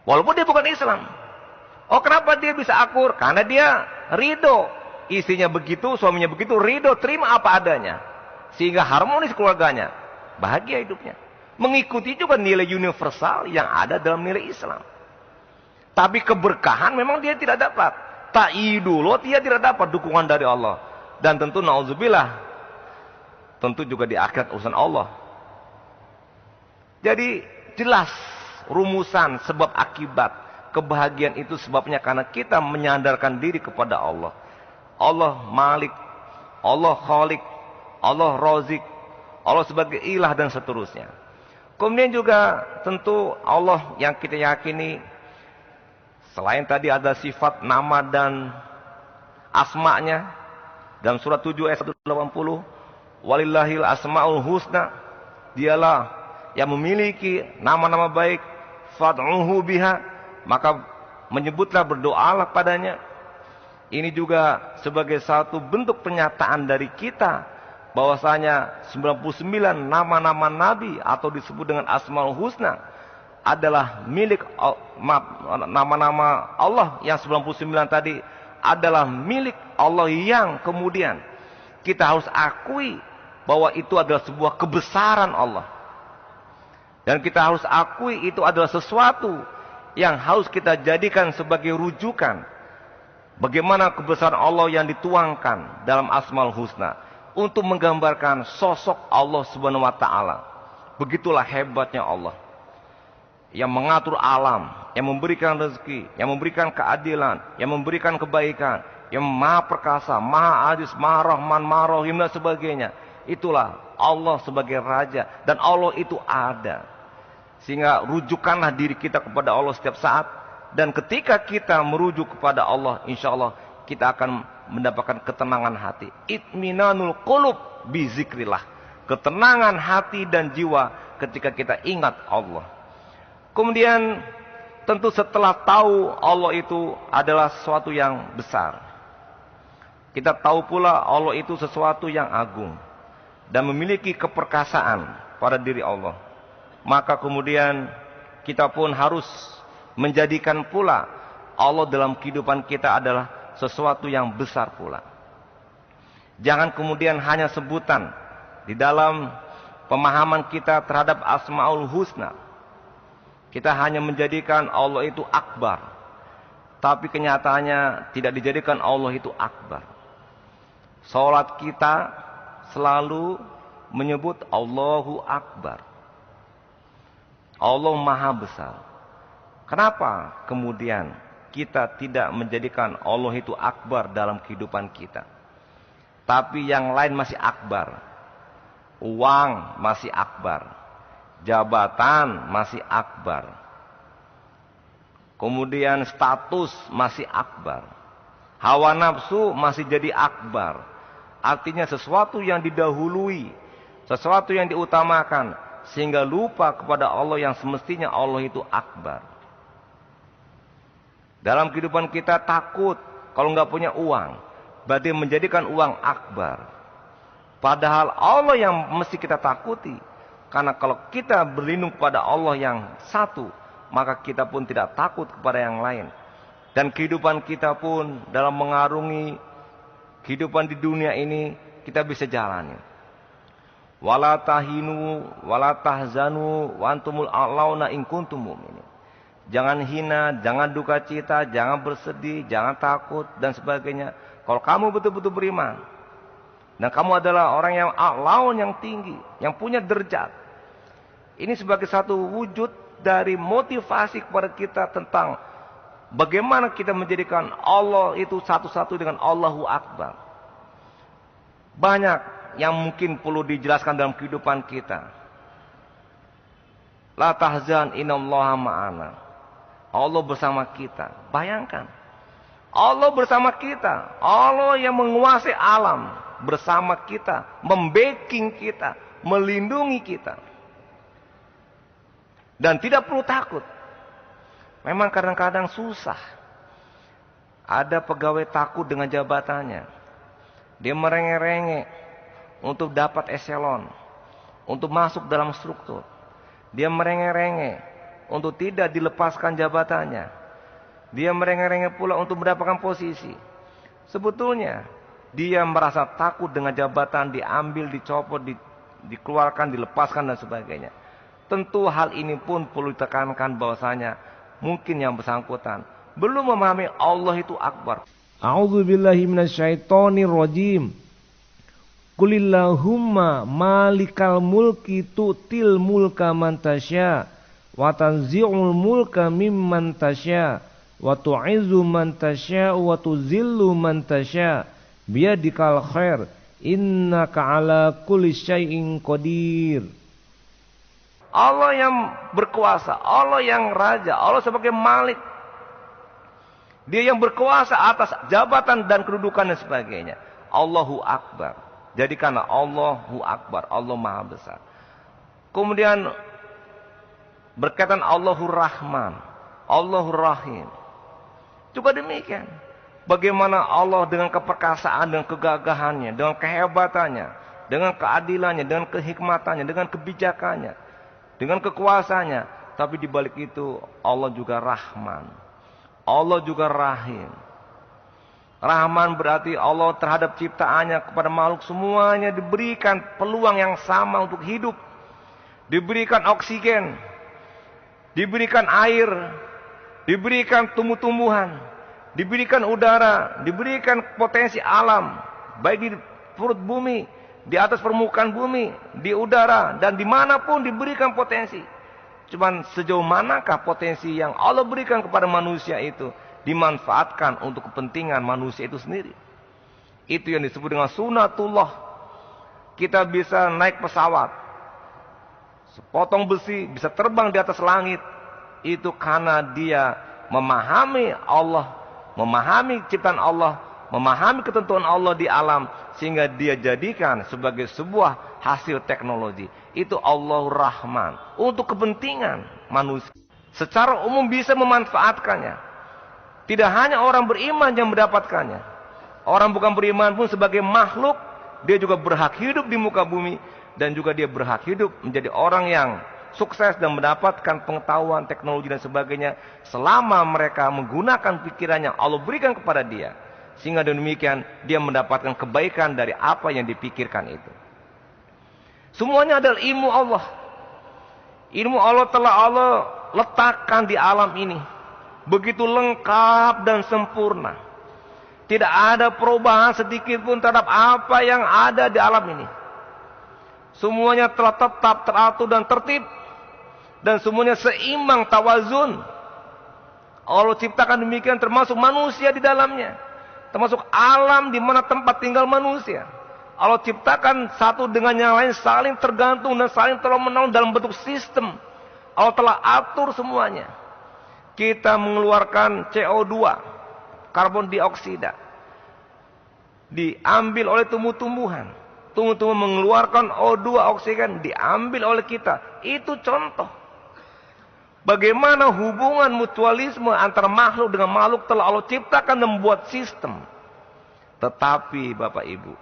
Walaupun dia bukan Islam. Oh kenapa dia bisa akur? Karena dia ridho, istrinya begitu, suaminya begitu, ridho, terima apa adanya, sehingga harmonis keluarganya, bahagia hidupnya. Mengikuti juga nilai universal yang ada dalam nilai Islam. Tapi keberkahan memang dia tidak dapat. Ta'idullah dia tidak dapat dukungan dari Allah. Dan tentu na'udzubillah, tentu juga di akhirat urusan Allah. Jadi jelas rumusan sebab akibat. Kebahagiaan itu sebabnya karena kita menyandarkan diri kepada Allah. Allah Malik, Allah Khalik, Allah Razik, Allah sebagai ilah dan seterusnya. Kemudian juga tentu Allah yang kita yakini, selain tadi ada sifat nama dan asma'nya. Dalam surat 7 ayat 180, walillahil asma'ul husna, dialah yang memiliki nama-nama baik, fad'uhu biha, maka menyebutlah, berdoalah padanya. Ini juga sebagai satu bentuk pernyataan dari kita bahwasanya 99 nama-nama Nabi atau disebut dengan Asmaul Husna adalah milik nama-nama Allah. Yang 99 tadi adalah milik Allah, yang kemudian kita harus akui bahwa itu adalah sebuah kebesaran Allah. Dan kita harus akui itu adalah sesuatu yang harus kita jadikan sebagai rujukan. Bagaimana kebesaran Allah yang dituangkan dalam Asmaul Husna untuk menggambarkan sosok Allah Subhanahu wa taala. Begitulah hebatnya Allah yang mengatur alam, yang memberikan rezeki, yang memberikan keadilan, yang memberikan kebaikan, yang maha perkasa, maha aziz, maha rahman, maha rahim dan sebagainya. Itulah Allah sebagai raja, dan Allah itu ada. Sehingga rujukanlah diri kita kepada Allah setiap saat. Dan ketika kita merujuk kepada Allah, insya Allah kita akan mendapatkan ketenangan hati. Itminanul qulub bizikrillah. Ketenangan hati dan jiwa ketika kita ingat Allah. Kemudian tentu setelah tahu Allah itu adalah sesuatu yang besar, kita tahu pula Allah itu sesuatu yang agung dan memiliki keperkasaan pada diri Allah. Maka kemudian kita pun harus menjadikan pula Allah dalam kehidupan kita adalah sesuatu yang besar pula. Jangan kemudian hanya sebutan di dalam pemahaman kita terhadap Asmaul Husna. Kita hanya menjadikan Allah itu akbar. tapi kenyataannya tidak dijadikan Allah itu akbar. Salat kita selalu menyebut Allahu Akbar. Allah Maha Besar. Kenapa kemudian kita tidak menjadikan Allah itu akbar dalam kehidupan kita? Tapi yang lain masih akbar. Uang masih akbar. Jabatan masih akbar. Kemudian status masih akbar. Hawa nafsu masih jadi akbar. Artinya sesuatu yang didahului, sesuatu yang diutamakan, sehingga lupa kepada Allah yang semestinya Allah itu akbar. Dalam kehidupan kita takut kalau nggak punya uang, berarti menjadikan uang akbar. Padahal Allah yang mesti kita takuti. Karena kalau kita berlindung kepada Allah yang satu, maka kita pun tidak takut kepada yang lain. Dan kehidupan kita pun dalam mengarungi kehidupan di dunia ini kita bisa jalani. Wala tahinu wala tahzanu wa antumul a'launa in kuntum mu'minin. Jangan hina, jangan duka cita, jangan bersedih, jangan takut dan sebagainya. Kalau kamu betul-betul beriman dan kamu adalah orang yang a'laun, yang tinggi, yang punya derajat. Ini sebagai satu wujud dari motivasi kepada kita tentang bagaimana kita menjadikan Allah itu satu-satu dengan Allahu Akbar. Banyak yang mungkin perlu dijelaskan dalam kehidupan kita. La tahzan innallaha ma'ana. Allah bersama kita. Bayangkan. Allah bersama kita. Allah yang menguasai alam bersama kita, membacking kita, melindungi kita. Dan tidak perlu takut. Memang kadang-kadang susah. Ada pegawai takut dengan jabatannya. Dia merengek-rengek untuk dapat eselon, untuk masuk dalam struktur. Dia merengek-rengek untuk tidak dilepaskan jabatannya. Dia merengek-rengek pula untuk mendapatkan posisi. Sebetulnya dia merasa takut dengan jabatan diambil, dicopot, dikeluarkan, dilepaskan dan sebagainya. Tentu hal ini pun perlu ditekankan bahwasanya mungkin yang bersangkutan belum memahami Allah itu akbar. A'udzubillahi minasyaitonir rajim. Qulillahumma malikal mulki tu'til mulka man tasya wa tanzi'ul mulka mimman tasya wa tu'izzu man tasya wa tuzillu man tasya biyadikal khair innaka ala kulli syai'in qadir. Allah yang berkuasa, Allah yang raja, Allah sebagai malik. Dia yang berkuasa atas jabatan dan kedudukan dan sebagainya. Allahu Akbar. Jadikanlah Allahu Akbar, Allah Maha Besar. Kemudian berkaitan Allahur Rahman, Allahur Rahim. Juga demikian. Bagaimana Allah dengan keperkasaan, dengan kegagahannya, dengan kehebatannya, dengan keadilannya, dengan kehikmatannya, dengan kebijakannya, dengan kekuasaannya. Tapi di balik itu Allah juga Rahman. Allah juga Rahim. Rahman berarti Allah terhadap ciptaannya kepada makhluk semuanya diberikan peluang yang sama untuk hidup. Diberikan oksigen. Diberikan air. Diberikan tumbuh-tumbuhan. Diberikan udara. Diberikan potensi alam. Baik di perut bumi, di atas permukaan bumi, di udara, dan dimanapun diberikan potensi. Cuman sejauh manakah potensi yang Allah berikan kepada manusia itu dimanfaatkan untuk kepentingan manusia itu sendiri. Itu yang disebut dengan sunatullah. Kita bisa naik pesawat, sepotong besi bisa terbang di atas langit. Itu karena dia memahami Allah, memahami ciptaan Allah, memahami ketentuan Allah di alam, sehingga dia jadikan sebagai sebuah hasil teknologi. Itu Allahur Rahman untuk kepentingan manusia. Secara umum bisa memanfaatkannya. Tidak hanya orang beriman yang mendapatkannya. Orang bukan beriman pun sebagai makhluk, dia juga berhak hidup di muka bumi. Dan juga dia berhak hidup menjadi orang yang sukses dan mendapatkan pengetahuan, teknologi dan sebagainya. Selama mereka menggunakan pikiran yang Allah berikan kepada dia. Sehingga demikian dia mendapatkan kebaikan dari apa yang dipikirkan itu. Semuanya adalah ilmu Allah. Ilmu Allah telah Allah letakkan di alam ini. begitu lengkap dan sempurna. Tidak ada perubahan sedikit pun terhadap apa yang ada di alam ini. Semuanya telah tetap teratur dan tertib, dan semuanya seimbang, tawazun. Allah ciptakan demikian, termasuk manusia di dalamnya, termasuk alam di mana tempat tinggal manusia. Allah ciptakan satu dengan yang lain saling tergantung dan saling tolong-menolong dalam bentuk sistem. Allah telah atur semuanya. Kita mengeluarkan CO2, karbon dioksida, diambil oleh tumbuh-tumbuhan. Tumbuh-tumbuhan mengeluarkan O2, oksigen, diambil oleh kita. Itu contoh bagaimana hubungan mutualisme antara makhluk dengan makhluk telah Allah ciptakan dan membuat sistem. Tetapi Bapak Ibu,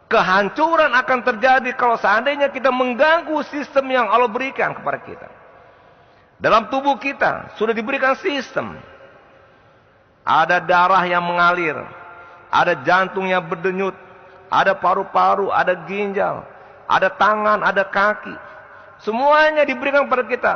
kehancuran akan terjadi kalau seandainya kita mengganggu sistem yang Allah berikan kepada kita. Dalam tubuh kita sudah diberikan sistem. Ada darah yang mengalir, ada jantung yang berdenyut, ada paru-paru, ada ginjal, ada tangan, ada kaki. Semuanya diberikan kepada kita.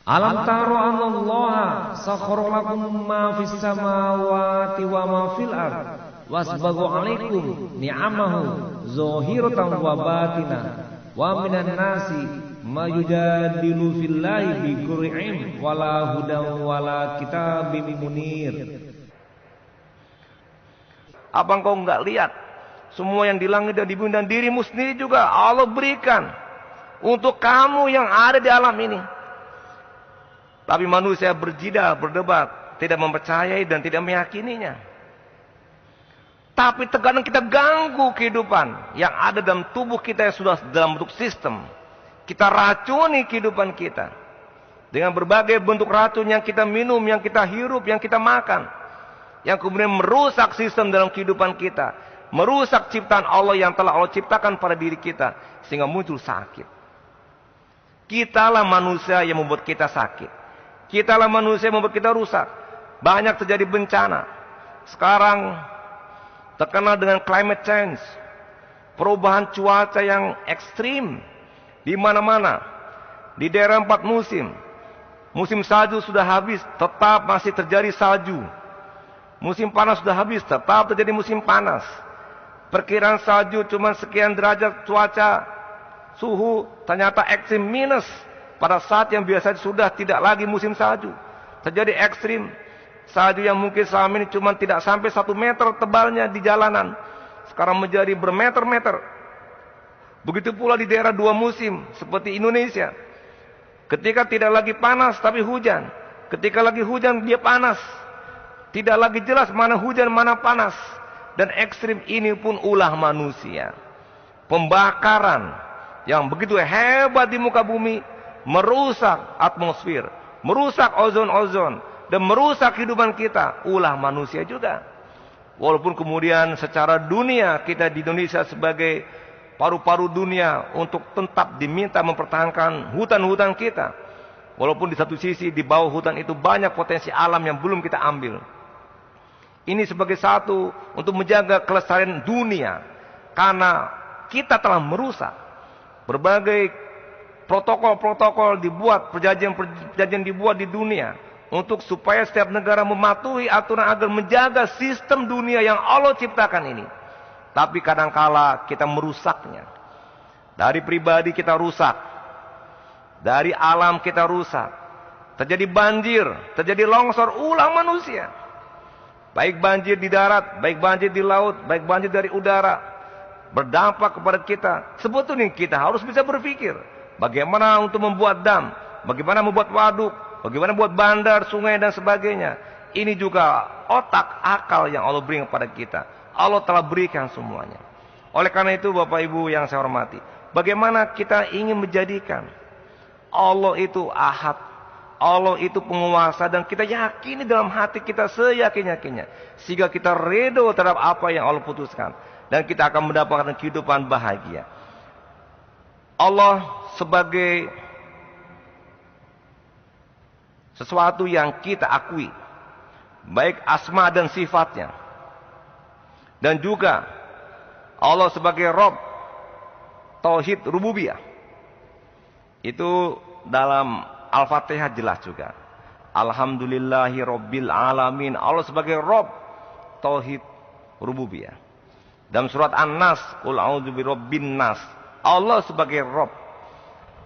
Alam taro anallaha sakhkhara lakum ma fis samawati wa ma fil ard wasbagu alaikum ni'amahu zahiratan wa batinah wa minan nasi ma yujadilu fillahi bi qur'in wala hudan wala kitabim munir. Apa engkau enggak lihat semua yang di langit dan di bumi dan dirimu sendiri juga Allah berikan untuk kamu yang ada di alam ini. Tapi manusia berjidal, berdebat, tidak mempercayai dan tidak meyakininya. Tapi terkadang kita ganggu kehidupan yang ada dalam tubuh kita yang sudah dalam bentuk sistem. Kita racuni kehidupan kita dengan berbagai bentuk racun yang kita minum, yang kita hirup, yang kita makan, yang kemudian merusak sistem dalam kehidupan kita, merusak ciptaan Allah yang telah Allah ciptakan pada diri kita, sehingga muncul sakit. Kitalah manusia yang membuat kita sakit. Kitalah manusia yang membuat kita rusak. Banyak terjadi bencana. Sekarang terkenal dengan climate change, perubahan cuaca yang ekstrim di mana-mana. Di daerah 4 musim. Musim salju sudah habis, tetap masih terjadi salju. Musim panas sudah habis, tetap terjadi musim panas. Perkiraan salju cuma sekian derajat cuaca, suhu ternyata ekstrim minus. Pada saat yang biasa sudah tidak lagi musim salju, terjadi ekstrim. Salju yang mungkin selama ini cuma tidak sampai 1 meter tebalnya di jalanan, sekarang menjadi bermeter-meter. Begitu pula di daerah 2 musim seperti Indonesia. Ketika tidak lagi panas tapi hujan, ketika lagi hujan dia panas. Tidak lagi jelas mana hujan mana panas. Dan ekstrim ini pun ulah manusia. Pembakaran yang begitu hebat di muka bumi merusak atmosfer, merusak ozon-ozon, dan merusak kehidupan kita. Ulah manusia juga. Walaupun kemudian secara dunia kita di Indonesia sebagai paru-paru dunia untuk tetap diminta mempertahankan hutan-hutan kita. Walaupun di satu sisi di bawah hutan itu banyak potensi alam yang belum kita ambil. Ini sebagai satu untuk menjaga kelestarian dunia. Karena kita telah merusak berbagai protokol-protokol dibuat, perjanjian dibuat di dunia. Untuk supaya setiap negara mematuhi aturan agar menjaga sistem dunia yang Allah ciptakan ini. Tapi kadangkala kita merusaknya. Dari pribadi kita rusak. Dari alam kita rusak. Terjadi banjir, terjadi longsor, ulah manusia. Baik banjir di darat, baik banjir di laut, baik banjir dari udara. Berdampak kepada kita. Sebetulnya kita harus bisa berpikir. Bagaimana untuk membuat dam, bagaimana membuat waduk, bagaimana membuat bandar, sungai dan sebagainya. Ini juga otak, akal yang Allah berikan kepada kita. Allah telah berikan semuanya. Oleh karena itu Bapak Ibu yang saya hormati, bagaimana kita ingin menjadikan Allah itu ahad, Allah itu penguasa, dan kita yakini dalam hati kita seyakin-yakinnya, sehingga kita redo terhadap apa yang Allah putuskan, dan kita akan mendapatkan kehidupan bahagia. Allah sebagai sesuatu yang kita akui, baik asma dan sifatnya, dan juga Allah sebagai Rabb, tauhid rububiyah. Itu dalam Al-Fatihah jelas juga. Alhamdulillahi Rabbil Alamin. Allah sebagai Rabb, tauhid rububiyah. Dalam surat An-Nas, Qul a'udzu birabbin nas. Allah sebagai Rabb.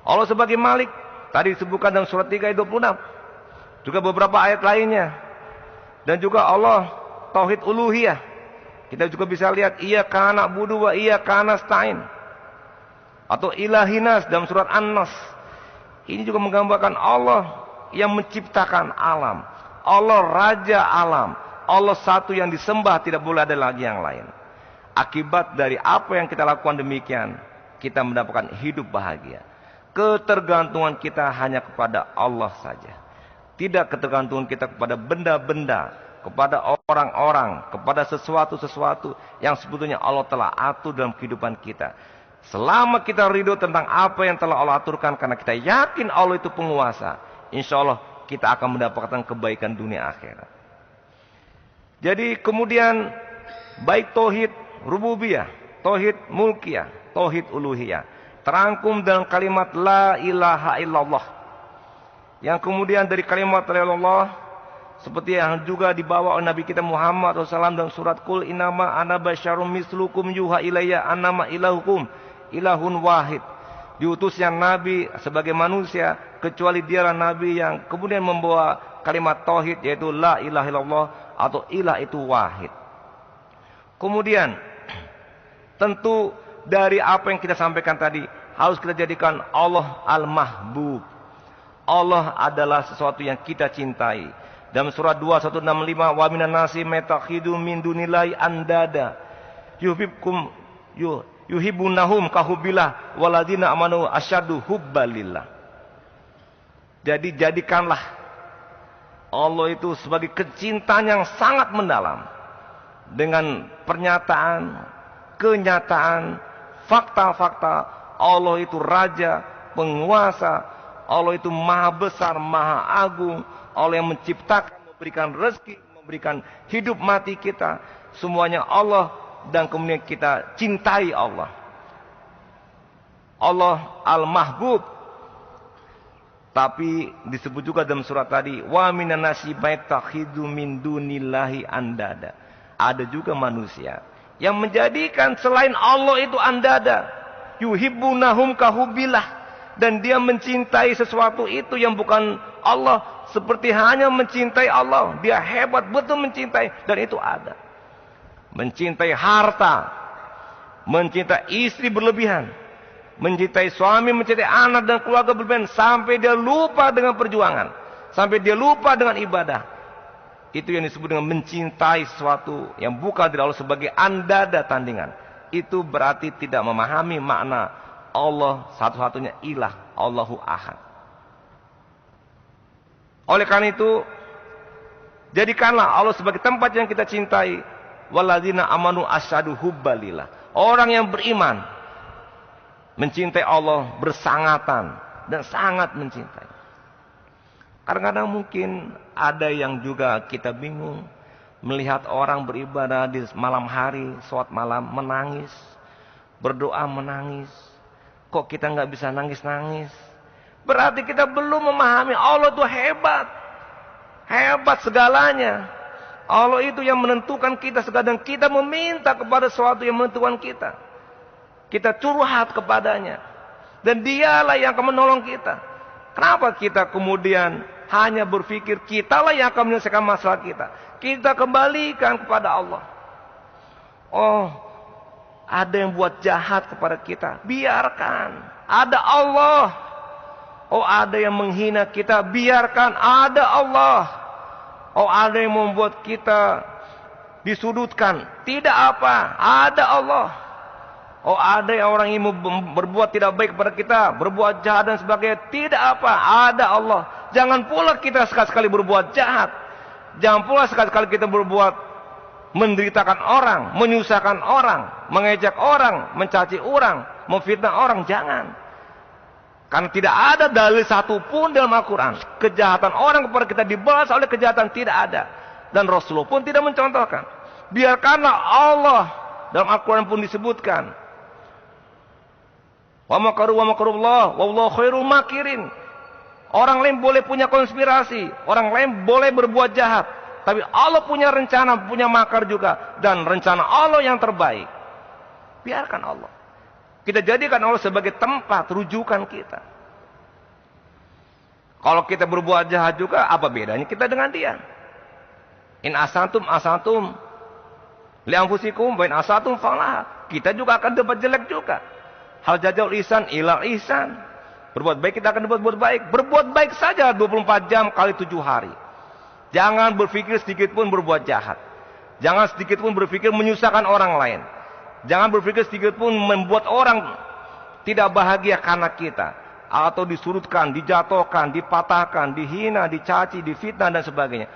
Allah sebagai Malik. Tadi disebutkan dalam surat 3 ayat 26. Juga beberapa ayat lainnya. Dan juga Allah tauhid uluhiyah. Kita juga bisa lihat iyyaka na'budu wa iyyaka nasta'in. Atau ilahinas dalam surat An-Nas. Ini juga menggambarkan Allah yang menciptakan alam. Allah raja alam. Allah satu yang disembah, tidak boleh ada lagi yang lain. Akibat dari apa yang kita lakukan demikian, kita mendapatkan hidup bahagia. Ketergantungan kita hanya kepada Allah saja. Tidak ketergantungan kita kepada benda-benda, kepada orang-orang, kepada sesuatu-sesuatu yang sebetulnya Allah telah atur dalam kehidupan kita. Selama kita ridho tentang apa yang telah Allah aturkan, karena kita yakin Allah itu penguasa, insya Allah kita akan mendapatkan kebaikan dunia akhirat. Jadi kemudian baik tauhid rububiyah, tauhid mulkiyah, tauhid uluhiyah terangkum dalam kalimat la ilaha illallah. Yang kemudian dari kalimat la ilaha illallah seperti yang juga dibawa oleh Nabi kita Muhammad SAW dalam surat Qul innama ana basyarum mislukum yuha ilayya annama ilahukum ilahun wahid. Diutusnya Nabi sebagai manusia, kecuali dialah Nabi yang kemudian membawa kalimat tauhid, yaitu la ilaha illallah, atau ilah itu wahid. Kemudian tentu dari apa yang kita sampaikan tadi, harus kita jadikan Allah al-mahbub. Allah adalah sesuatu yang kita cintai. Dalam surat 2165, wa minan nasi matakhidu min dunillahi andada yuhibbunahum kahubbillah waladina amanu asyaddu hubbalillah. Jadi jadikanlah Allah itu sebagai kecintaan yang sangat mendalam, dengan pernyataan, kenyataan, fakta-fakta. Allah itu raja, penguasa. Allah itu maha besar, maha agung. Allah yang menciptakan, memberikan rezeki, memberikan hidup mati kita. Semuanya Allah, dan kemudian kita cintai Allah. Allah al-mahbub. Tapi disebut juga dalam surat tadi, wa minan nasi matakhidu min dunillahi andada. Ada juga manusia yang menjadikan selain Allah itu andada. Yuhibbunahum kahubbillah. Dan dia mencintai sesuatu itu yang bukan Allah, seperti hanya mencintai Allah. Dia hebat betul mencintai, dan itu ada. Mencintai harta, mencintai istri berlebihan, mencintai suami, mencintai anak dan keluarga berlebihan, sampai dia lupa dengan perjuangan, sampai dia lupa dengan ibadah. Itu yang disebut dengan mencintai sesuatu yang bukan dari Allah sebagai andada tandingan. Itu berarti tidak memahami makna Allah satu-satunya ilah, Allahu Ahad. Oleh karena itu, jadikanlah Allah sebagai tempat yang kita cintai. Waladina amanu asyadu hubbalillah. Orang yang beriman mencintai Allah bersangatan dan sangat mencintai. Kadang-kadang mungkin ada yang juga kita bingung melihat orang beribadah di malam hari, sholat malam menangis, berdoa menangis. Kok kita nggak bisa nangis-nangis? Berarti kita belum memahami Allah itu hebat, hebat segalanya. Allah itu yang menentukan kita segala, dan kita meminta kepada sesuatu yang menentukan kita. Kita curhat kepadanya, dan dialah yang akan menolong kita. Kenapa kita kemudian hanya berpikir kitalah yang akan menyelesaikan masalah kita? Kita kembalikan kepada Allah. Oh, ada yang buat jahat kepada kita, biarkan. Ada Allah. Oh, ada yang menghina kita, biarkan. Ada Allah. Oh, ada yang membuat kita disudutkan, tidak apa, ada Allah. Oh, ada yang orang yang berbuat tidak baik kepada kita, berbuat jahat dan sebagainya, tidak apa, ada Allah. Jangan pula kita sekali-sekali berbuat jahat. Jangan pula sekali-sekali kita berbuat menderitakan orang, menyusahkan orang, mengejek orang, mencaci orang, memfitnah orang. Jangan. Karena tidak ada dalil satupun dalam Al-Quran kejahatan orang kepada kita dibalas oleh kejahatan, tidak ada. Dan Rasulullah pun tidak mencontohkan. Biarkanlah Allah, dalam Al-Quran pun disebutkan, wa makaru wa makarullah wallahu khairul makirin. Orang lain boleh punya konspirasi, orang lain boleh berbuat jahat, tapi Allah punya rencana, punya makar juga, dan rencana Allah yang terbaik. Biarkan Allah. Kita jadikan Allah sebagai tempat rujukan kita. Kalau kita berbuat jahat juga, apa bedanya kita dengan dia? In asantum li anfusikum wa in asatum falah. Kita juga akan dapat jelek juga. Hal jazal ihsan ila ihsan. Berbuat baik kita akan berbuat baik. Berbuat baik saja 24 jam kali 7 hari. Jangan berpikir sedikit pun berbuat jahat. Jangan sedikit pun berpikir menyusahkan orang lain. Jangan berpikir sedikit pun membuat orang tidak bahagia karena kita. Atau disurutkan, dijatuhkan, dipatahkan, dihina, dicaci, difitnah dan sebagainya.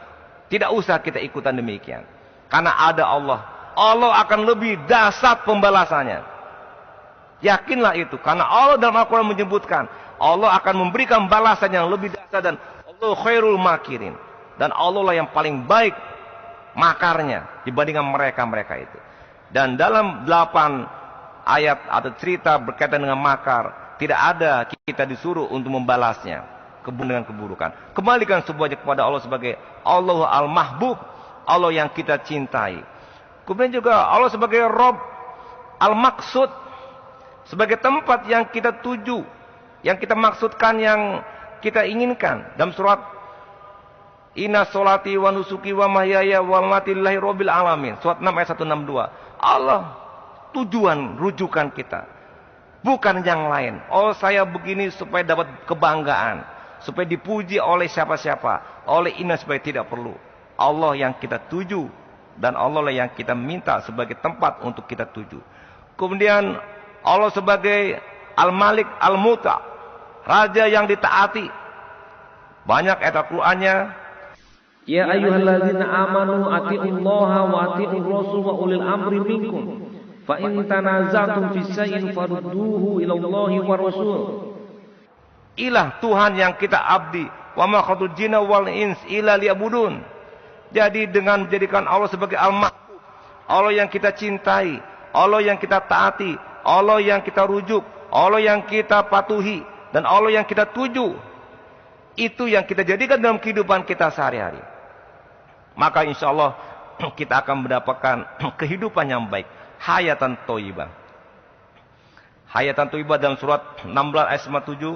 Tidak usah kita ikutan demikian. Karena ada Allah. Allah akan lebih dahsyat pembalasannya. Yakinlah itu. Karena Allah dalam Al-Quran menyebutkan, Allah akan memberikan balasan yang lebih dahsyat, dan Allah khairul makirin. Dan Allah lah yang paling baik makarnya dibandingkan mereka-mereka itu. Dan dalam 8 ayat atau cerita berkaitan dengan makar, tidak ada kita disuruh untuk membalasnya dengan keburukan. Kembalikan semuanya kepada Allah sebagai Allah al-mahbub, Allah yang kita cintai. Kemudian juga Allah sebagai Rabb al-maksud, sebagai tempat yang kita tuju, yang kita maksudkan, yang kita inginkan. Dalam surat Inna sholati wa nusuki wa mahyaya wa mamati lillahi rabbil alamin, surat 6 ayat 162. Allah tujuan rujukan kita, bukan yang lain. Oh, saya begini supaya dapat kebanggaan, supaya dipuji oleh siapa-siapa, oleh ini, supaya tidak perlu. Allah yang kita tuju, dan Allah lah yang kita minta sebagai tempat untuk kita tuju. Kemudian Allah sebagai Al-Malik Al-Muta, Raja yang ditaati. Banyak ayat Al-Qur'annya. Ya ayyuhalladzina amanu atiiullaha wa atiiur rasul wa ulil amri minkum. Fa in tanaza'tum fi syai'in farudduhu ilallahi wa rasul. Ilah Tuhan yang kita abdi. Wa ma khalaqtul jinna wal ins illa liya'budun. Jadi dengan menjadikan Allah sebagai Al-Mahbub, Allah yang kita cintai, Allah yang kita taati, Allah yang kita rujuk, Allah yang kita patuhi, dan Allah yang kita tuju. Itu yang kita jadikan dalam kehidupan kita sehari-hari. Maka insya Allah kita akan mendapatkan kehidupan yang baik. Hayatan thayyibah. Hayatan thayyibah dalam surat 16 ayat 57.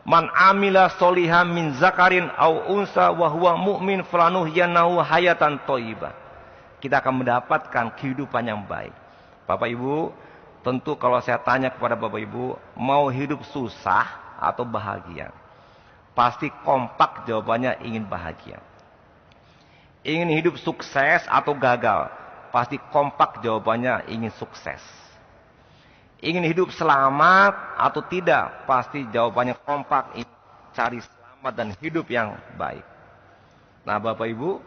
Man amila solihan min zakarin au unsa wa huwa mu'min falanuhyanahu hayatan thayyibah. Kita akan mendapatkan kehidupan yang baik. Bapak Ibu, tentu kalau saya tanya kepada Bapak Ibu, mau hidup susah atau bahagia? Pasti kompak jawabannya ingin bahagia. Ingin hidup sukses atau gagal? Pasti kompak jawabannya ingin sukses. Ingin hidup selamat atau tidak? Pasti jawabannya kompak, ingin cari selamat dan hidup yang baik. Nah Bapak Ibu,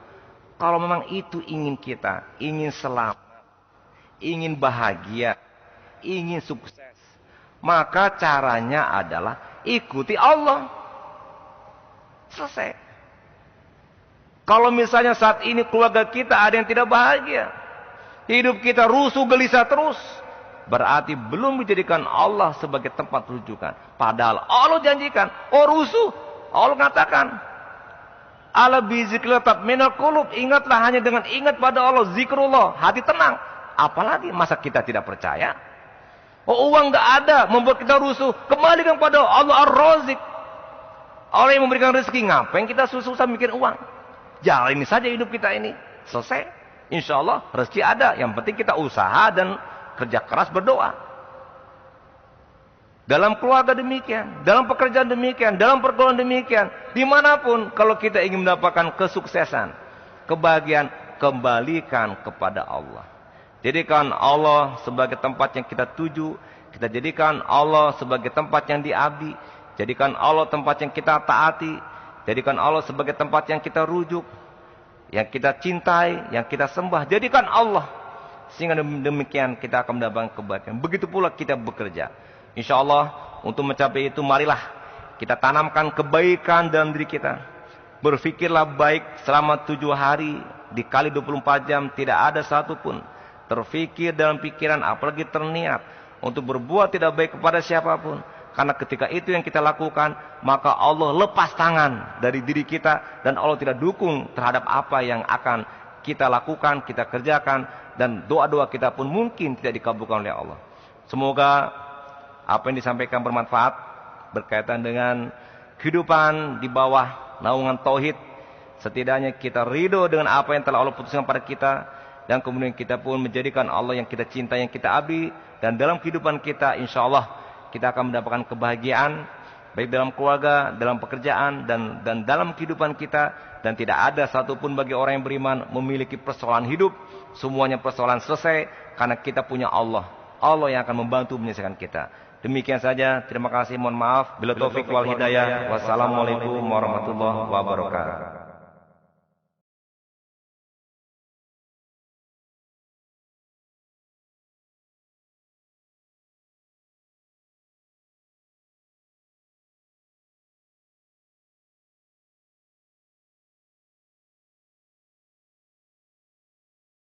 kalau memang itu ingin kita, ingin selamat, ingin bahagia, ingin sukses, maka caranya adalah ikuti Allah. Selesai. Kalau misalnya saat ini keluarga kita ada yang tidak bahagia, hidup kita rusuh gelisah terus, berarti belum dijadikan Allah sebagai tempat rujukan. Padahal Allah janjikan, oh rusuh, Allah katakan, ala bizikrillah tatma'innul qulub, ingatlah hanya dengan ingat pada Allah, zikrullah, hati tenang. Apalagi masa kita tidak percaya? Oh uang enggak ada, membuat kita rusuh. Kembalikan pada Allah Ar-Razik, Allah yang memberikan rezeki. Ngapain kita susah-susah mikir uang? Jalani saja hidup kita ini, selesai. Insya Allah rezeki ada. Yang penting kita usaha dan kerja keras, berdoa. Dalam keluarga demikian, dalam pekerjaan demikian, dalam pergaulan demikian, dimanapun kalau kita ingin mendapatkan kesuksesan, kebahagiaan, kembalikan kepada Allah. Jadikan Allah sebagai tempat yang kita tuju, kita jadikan Allah sebagai tempat yang diabdi, jadikan Allah tempat yang kita taati, jadikan Allah sebagai tempat yang kita rujuk, yang kita cintai, yang kita sembah. Jadikan Allah, sehingga demikian kita akan mendapatkan kebahagiaan. Begitu pula kita bekerja. Insya Allah untuk mencapai itu, marilah kita tanamkan kebaikan dalam diri kita. Berfikirlah baik selama 7 hari, dikali 24 jam, tidak ada satupun terfikir dalam pikiran, apalagi terniat untuk berbuat tidak baik kepada siapapun. Karena ketika itu yang kita lakukan, maka Allah lepas tangan dari diri kita dan Allah tidak dukung terhadap apa yang akan kita lakukan, kita kerjakan, dan doa-doa kita pun mungkin tidak dikabulkan oleh Allah. Semoga apa yang disampaikan bermanfaat berkaitan dengan kehidupan di bawah naungan tauhid. Setidaknya kita ridho dengan apa yang telah Allah putuskan pada kita, dan kemudian kita pun menjadikan Allah yang kita cinta, yang kita abdi, dan dalam kehidupan kita insya Allah kita akan mendapatkan kebahagiaan baik dalam keluarga, dalam pekerjaan, dan dalam kehidupan kita. Dan tidak ada satupun bagi orang yang beriman memiliki persoalan hidup. Semuanya persoalan selesai karena kita punya Allah. Allah yang akan membantu menyelesaikan kita. Demikian saja, terima kasih, mohon maaf. Bila taufik wal hidayah. Wassalamualaikum warahmatullahi wabarakatuh.